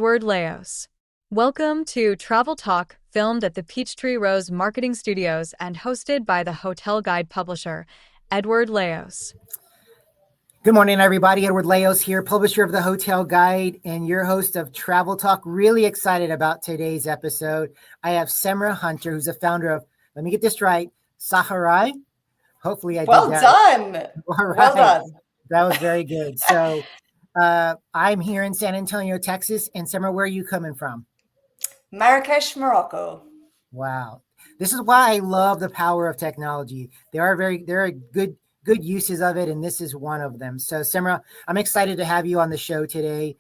Edward Laos. Welcome to Travel Talk, filmed at the Peachtree Rose Marketing Studios and hosted by the hotel guide publisher, Edward Laos. Good morning, everybody. Edward Laos here, publisher of the Hotel Guide and your host of Travel Talk. Really excited about today's episode. I have Semra Hunter, who's the founder of, let me get this right, SAHARAï. Hopefully I did that. Well done. All right. Well done. That was very good. So I'm here in San Antonio, Texas. And Semra, where are you coming from? Marrakesh, Morocco. Wow. This is why I love the power of technology. There are good uses of it, and this is one of them. So, Semra, I'm excited to have you on the show today.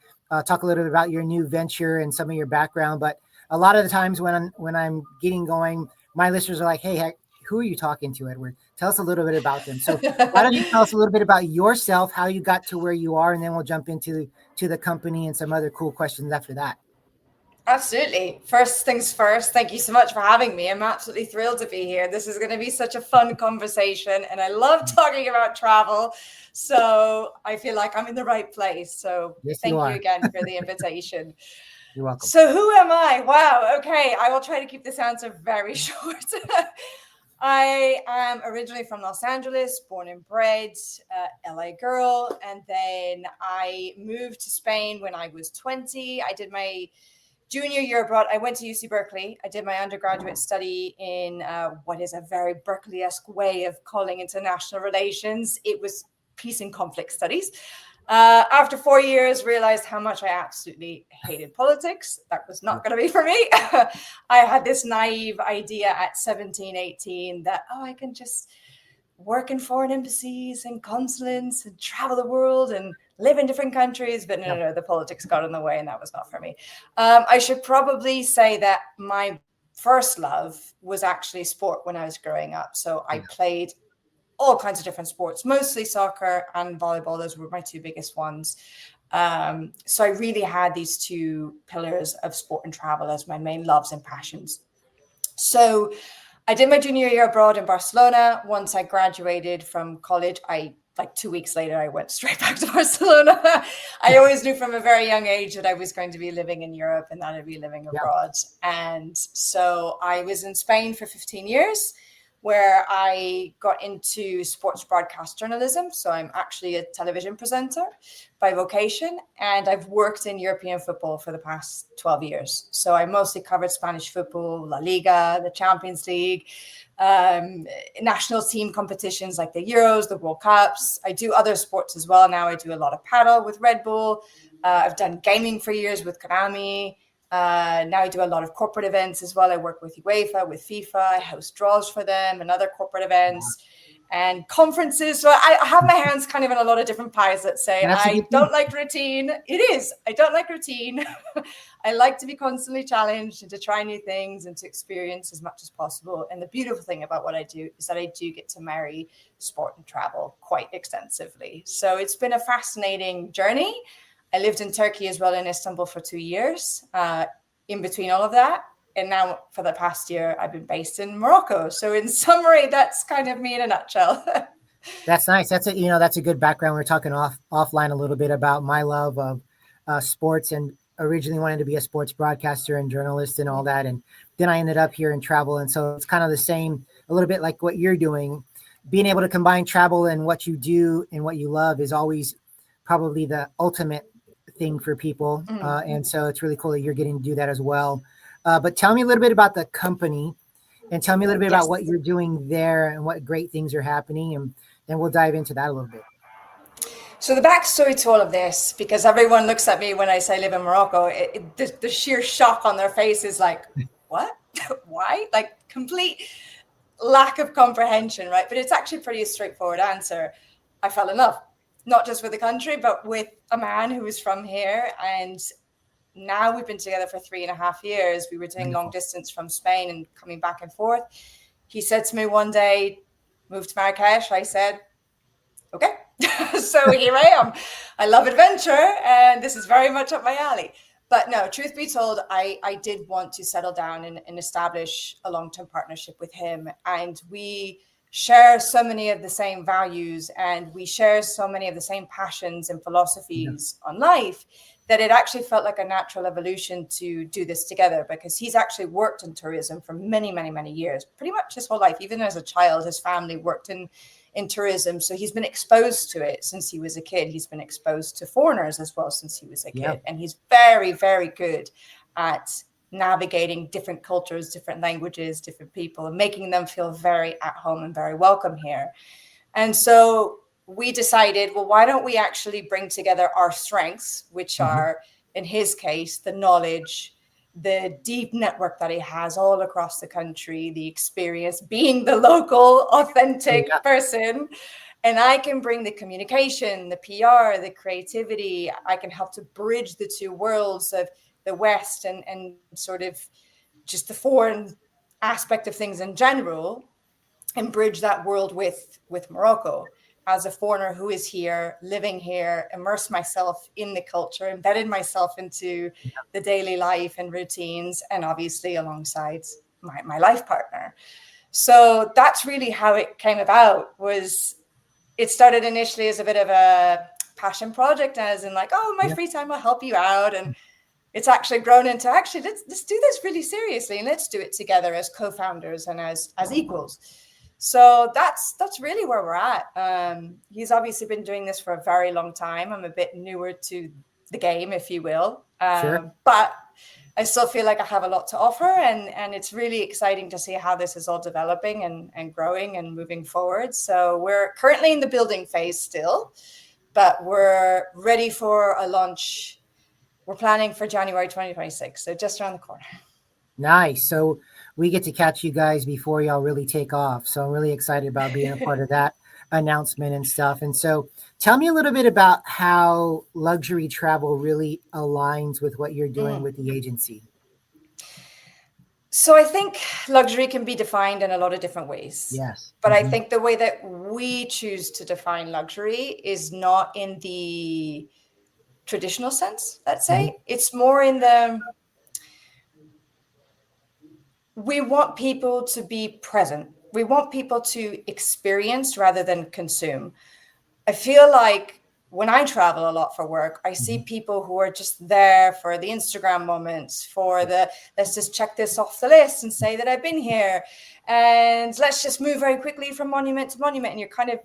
Talk a little bit about your new venture and some of your background. But a lot of the times when I'm getting going, my listeners are like, "Hey, who are you talking to, Edward? Tell us a little bit about them." So, why don't you tell us a little bit about yourself, how you got to where you are, and then we'll jump into the company and some other cool questions after that. Absolutely. First things first, thank you so much for having me. I'm absolutely thrilled to be here. This is going to be such a fun conversation, and I love talking about travel. So I feel like I'm in the right place. So thank you again for the invitation. You're welcome. So who am I? Wow. Okay. I will try to keep this answer very short. I am originally from Los Angeles, born and bred, LA girl. And then I moved to Spain when I was 20. I did my junior year abroad. I went to UC Berkeley. I did my undergraduate study in what is a very Berkeley-esque way of calling international relations. It was peace and conflict studies. After 4 years, realized how much I absolutely hated politics. That was not going to be for me. I had this naive idea at 17, 18 that, I can just work in foreign embassies and consulates and travel the world and live in different countries. But no, the politics got in the way, and that was not for me. I should probably say that my first love was actually sport when I was growing up. So I played all kinds of different sports, mostly soccer and volleyball. Those were my two biggest ones. So I really had these two pillars of sport and travel as my main loves and passions. So I did my junior year abroad in Barcelona. Once I graduated from college, like 2 weeks later, I went straight back to Barcelona. I always knew from a very young age that I was going to be living in Europe and that I'd be living abroad. And so I was in Spain for 15 years, where I got into sports broadcast journalism. So I'm actually a television presenter by vocation, and I've worked in European football for the past 12 years. So I mostly covered Spanish football, La Liga, the Champions League, national team competitions like the Euros, the World Cups. I do other sports as well. Now I do a lot of paddle with Red Bull. I've done gaming for years with Konami. Now I do a lot of corporate events as well. I work with UEFA, with FIFA. I host draws for them and other corporate events and conferences. So I have my hands kind of in a lot of different pies, let's say. I don't like routine. It is. I don't like routine. I like to be constantly challenged and to try new things and to experience as much as possible. And the beautiful thing about what I do is that I do get to marry sport and travel quite extensively. So it's been a fascinating journey. I lived in Turkey as well, in Istanbul, for 2 years. In between all of that, and now for the past year, I've been based in Morocco. So in summary, that's kind of me in a nutshell. That's nice. That's a good background. We were talking offline a little bit about my love of sports, and originally wanted to be a sports broadcaster and journalist and all that. And then I ended up here in travel. And so it's kind of the same, a little bit like what you're doing. Being able to combine travel and what you do and what you love is always probably the ultimate thing for people. And so it's really cool that you're getting to do that as well. But tell me a little bit about the company, and tell me a little bit about what you're doing there and what great things are happening. And then we'll dive into that a little bit. So the backstory to all of this, because everyone looks at me when I say I live in Morocco, the sheer shock on their face is like, what? Why? Like complete lack of comprehension, right? But it's actually a pretty straightforward answer. I fell in love. Not just with the country, but with a man who is from here. And now we've been together for 3.5 years. We were doing long distance from Spain and coming back and forth. He said to me one day, move to Marrakesh. I said, okay. So here I am. I love adventure, and this is very much up my alley. But no, truth be told, I did want to settle down and establish a long-term partnership with him. And we share so many of the same values, and we share so many of the same passions and philosophies on life, that it actually felt like a natural evolution to do this together, because he's actually worked in tourism for many, many, many years, pretty much his whole life. Even as a child, his family worked in tourism. So he's been exposed to it since he was a kid. He's been exposed to foreigners as well since he was a kid. And he's very, very good at navigating different cultures, different languages, different people, and making them feel very at home and very welcome here. And so we decided, well, why don't we actually bring together our strengths, which are, in his case, the knowledge, the deep network that he has all across the country, the experience being the local, authentic person. And I can bring the communication, the PR, the creativity. I can help to bridge the two worlds of the West and sort of just the foreign aspect of things in general, and bridge that world with Morocco. As a foreigner who is here, living here, immerse myself in the culture, embedded myself into the daily life and routines, and obviously alongside my life partner. So that's really how it came about. It started initially as a bit of a passion project, as in like, oh, my free time, I'll help you out. And it's actually grown into, actually, let's do this really seriously, and let's do it together as co-founders and as equals. So that's really where we're at. He's obviously been doing this for a very long time. I'm a bit newer to the game, if you will. But I still feel like I have a lot to offer, and it's really exciting to see how this is all developing and growing and moving forward. So we're currently in the building phase still, but we're ready for a launch. We're planning for January 2026, so just around the corner. Nice. So we get to catch you guys before y'all really take off. So I'm really excited about being a part of that announcement and stuff. And so tell me a little bit about how luxury travel really aligns with what you're doing with the agency. So I think luxury can be defined in a lot of different ways. Yes. But I think the way that we choose to define luxury is not in the traditional sense, let's say. It's more in we want people to be present. We want people to experience rather than consume. I feel like when I travel a lot for work, I see people who are just there for the Instagram moments, for let's just check this off the list and say that I've been here. And let's just move very quickly from monument to monument. And you're kind of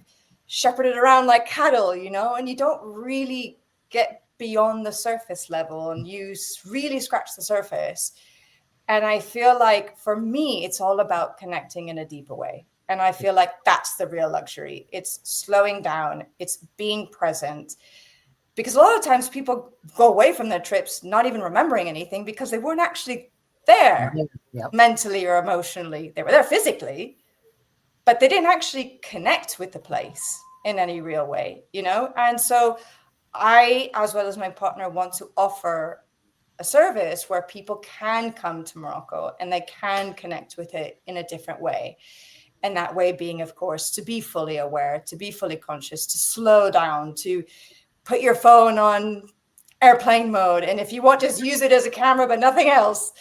shepherded around like cattle, and you don't really get beyond the surface level, and you really scratch the surface. And I feel like for me, it's all about connecting in a deeper way. And I feel like that's the real luxury. It's slowing down. It's being present. Because a lot of times people go away from their trips not even remembering anything because they weren't actually there mentally or emotionally. They were there physically, but they didn't actually connect with the place in any real way, And so I, as well as my partner, want to offer a service where people can come to Morocco and they can connect with it in a different way. And that way being, of course, to be fully aware, to be fully conscious, to slow down, to put your phone on airplane mode. And if you want, just use it as a camera, but nothing else.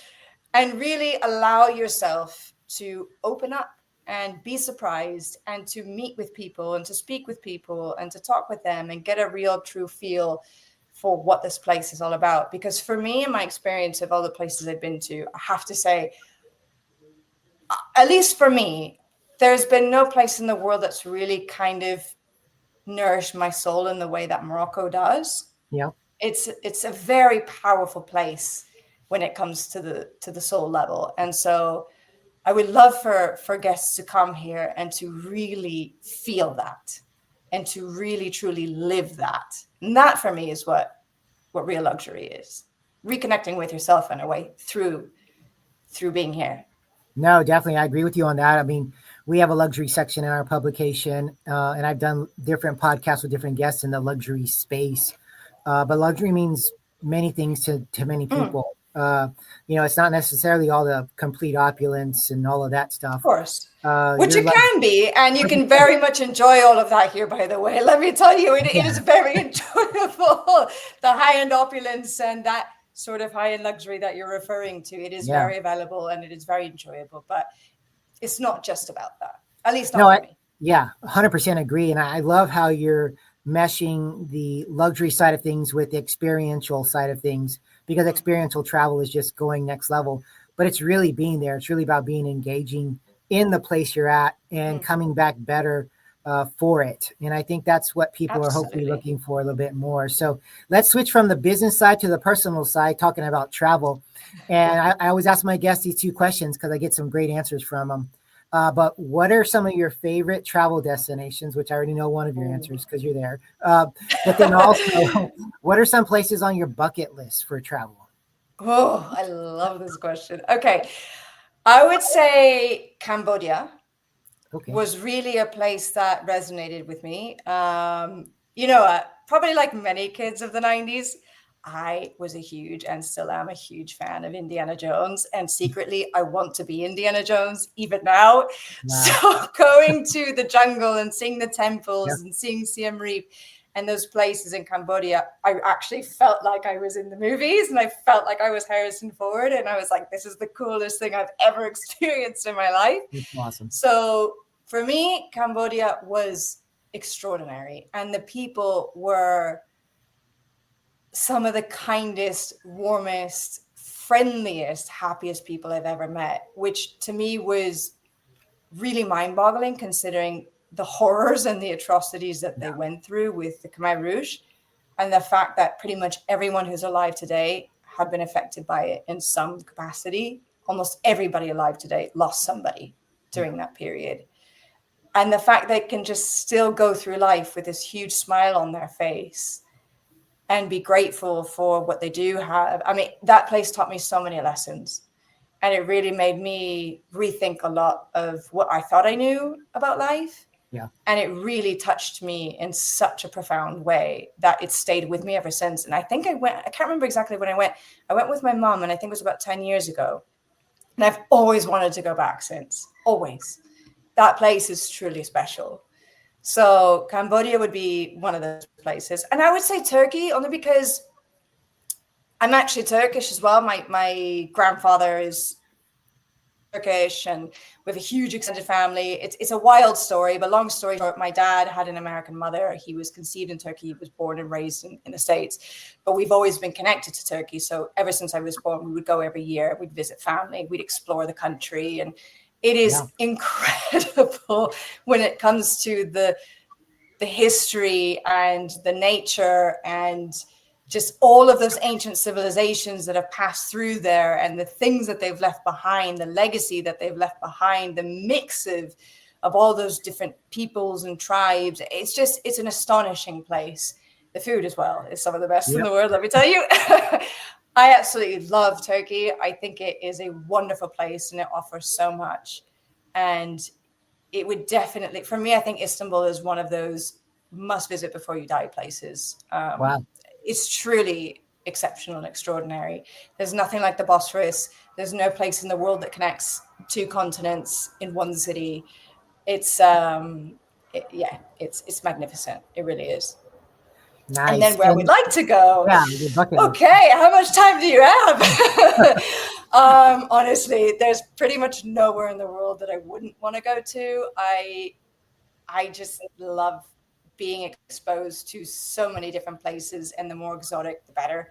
And really allow yourself to open up and be surprised and to meet with people and to speak with people and to talk with them and get a real true feel for what this place is all about. Because for me, in my experience of all the places I've been to, I have to say, at least for me, there's been no place in the world that's really kind of nourished my soul in the way that Morocco does. Yeah. It's a very powerful place when it comes to the soul level. And so I would love for guests to come here and to really feel that and to really truly live that. And that for me is what real luxury is. Reconnecting with yourself in a way through being here. No, definitely. I agree with you on that. I mean, we have a luxury section in our publication, and I've done different podcasts with different guests in the luxury space. But luxury means many things to many people. It's not necessarily all the complete opulence and all of that stuff. Of course. Which it can be. And you can very much enjoy all of that here, by the way. Let me tell you, it is very enjoyable. The high-end opulence and that sort of high-end luxury that you're referring to, it is very available and it is very enjoyable. But it's not just about that. At least not for me. Yeah, 100% agree. And I love how you're meshing the luxury side of things with the experiential side of things, because experiential travel is just going next level, but it's really being there. It's really about being engaging in the place you're at and coming back better for it. And I think that's what people are hopefully Absolutely. looking for a little bit more. So let's switch from the business side to the personal side, talking about travel. And I always ask my guests these two questions because I get some great answers from them. But what are some of your favorite travel destinations, which I already know one of your answers because you're there. But then also, what are some places on your bucket list for travel? Oh, I love this question. Okay. I would say Cambodia Okay. was really a place that resonated with me. Probably like many kids of the 90s, I was a huge and still am a huge fan of Indiana Jones. And secretly, I want to be Indiana Jones even now. Wow. So going to the jungle and seeing the temples Yep. and seeing Siem Reap and those places in Cambodia, I actually felt like I was in the movies and I felt like I was Harrison Ford. And I was like, this is the coolest thing I've ever experienced in my life. It's awesome. So for me, Cambodia was extraordinary. And the people were some of the kindest, warmest, friendliest, happiest people I've ever met, which to me was really mind-boggling considering the horrors and the atrocities that they went through with the Khmer Rouge, and the fact that pretty much everyone who's alive today had been affected by it in some capacity. Almost everybody alive today lost somebody during that period. And the fact they can just still go through life with this huge smile on their face and be grateful for what they do have. I mean, that place taught me so many lessons. And it really made me rethink a lot of what I thought I knew about life. Yeah. And it really touched me in such a profound way that it stayed with me ever since. And I think I can't remember exactly when I went. I went with my mom, and I think it was about 10 years ago. And I've always wanted to go back since, always. That place is truly special. So Cambodia would be one of those places. And I would say Turkey, only because I'm actually Turkish as well. My grandfather is Turkish, and we have a huge extended family. It's a wild story, but long story short, my dad had an American mother. He was conceived in Turkey. He was born and raised in the States, but we've always been connected to Turkey. So ever since I was born, we would go every year. We'd visit family. We'd explore the country, and it is incredible when it comes to the history and the nature and just all of those ancient civilizations that have passed through there, and the things that they've left behind, the legacy that they've left behind, the mix of all those different peoples and tribes. It's an astonishing place. The food as well is some of the best in the world, let me tell you. I absolutely love Turkey. I think it is a wonderful place and it offers so much. And it would definitely, for me, I think Istanbul is one of those must visit before you die places. Wow. It's truly exceptional and extraordinary. There's nothing like the Bosphorus. There's no place in the world that connects two continents in one city. It's it's magnificent. It really is. Nice. And then where we'd like to go. Yeah, your bucket list. Okay, how much time do you have? Honestly, there's pretty much nowhere in the world that I wouldn't want to go to. I just love being exposed to so many different places, and the more exotic, the better.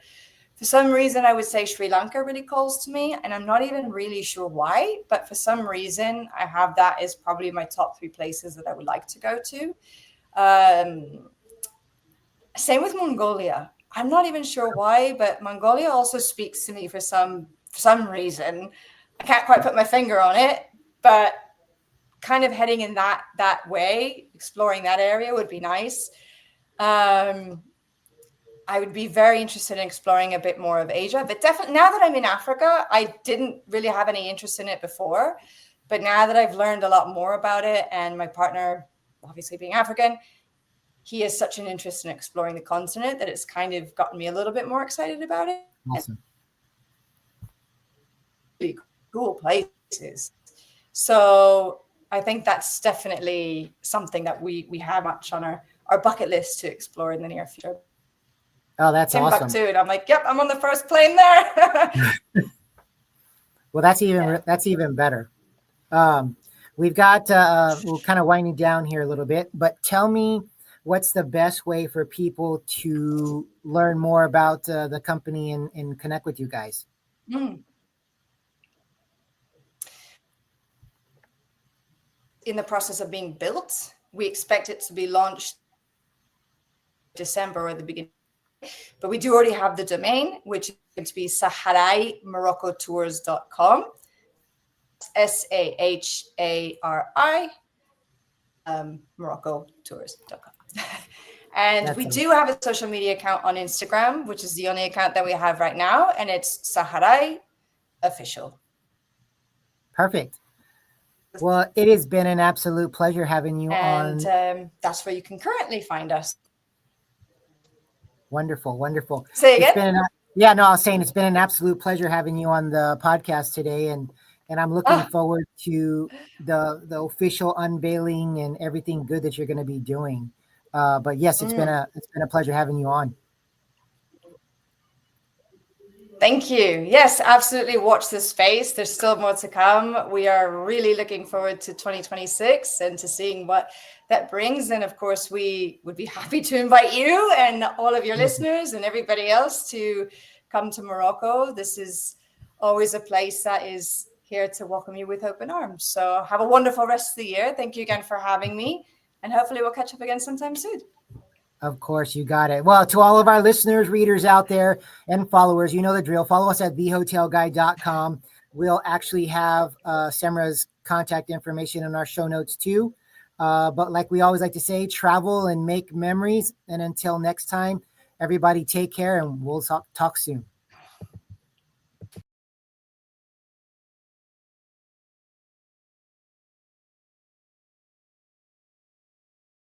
For some reason, I would say Sri Lanka really calls to me, and I'm not even really sure why, but for some reason, I have that as probably my top 3 places that I would like to go to. Same with Mongolia. I'm not even sure why, but Mongolia also speaks to me for some reason. I can't quite put my finger on it, but kind of heading in that way, exploring that area would be nice. I would be very interested in exploring a bit more of Asia, but definitely now that I'm in Africa, I didn't really have any interest in it before, but now that I've learned a lot more about it, and my partner, obviously being African, he has such an interest in exploring the continent that it's kind of gotten me a little bit more excited about it. Awesome. Really cool places. So I think that's definitely something that we have much on our bucket list to explore in the near future. Oh, that's awesome. Timbuktu, and I'm like, yep, I'm on the first plane there. Well, that's even better. We've got we're kind of winding down here a little bit, but tell me, what's the best way for people to learn more about the company and connect with you guys? Mm. In the process of being built. We expect it to be launched December or the beginning, but we do already have the domain, which is going to be SAHARAIMoroccotours.com. SAHARI MoroccoTours.com. And That's we do have a social media account on Instagram, which is the only account that we have right now, and it's SAHARAI Official. perfect. Well, it has been an absolute pleasure having you on. And that's where you can currently find us. Wonderful, wonderful. Say It's again? been yeah, no, I was saying it's been an absolute pleasure having you on the podcast today, and I'm looking forward to the official unveiling and everything good that you're going to be doing. But yes, it's been a pleasure having you on. Thank you. Yes, absolutely. Watch this space. There's still more to come. We are really looking forward to 2026 and to seeing what that brings. And of course, we would be happy to invite you and all of your listeners and everybody else to come to Morocco. This is always a place that is here to welcome you with open arms. So have a wonderful rest of the year. Thank you again for having me. And hopefully we'll catch up again sometime soon. Of course, you got it. Well, to all of our listeners, readers out there, and followers, you know the drill. Follow us at thehotelguide.com. We'll actually have Semra's contact information in our show notes too. But like we always like to say, travel and make memories. And until next time, everybody take care and we'll talk soon.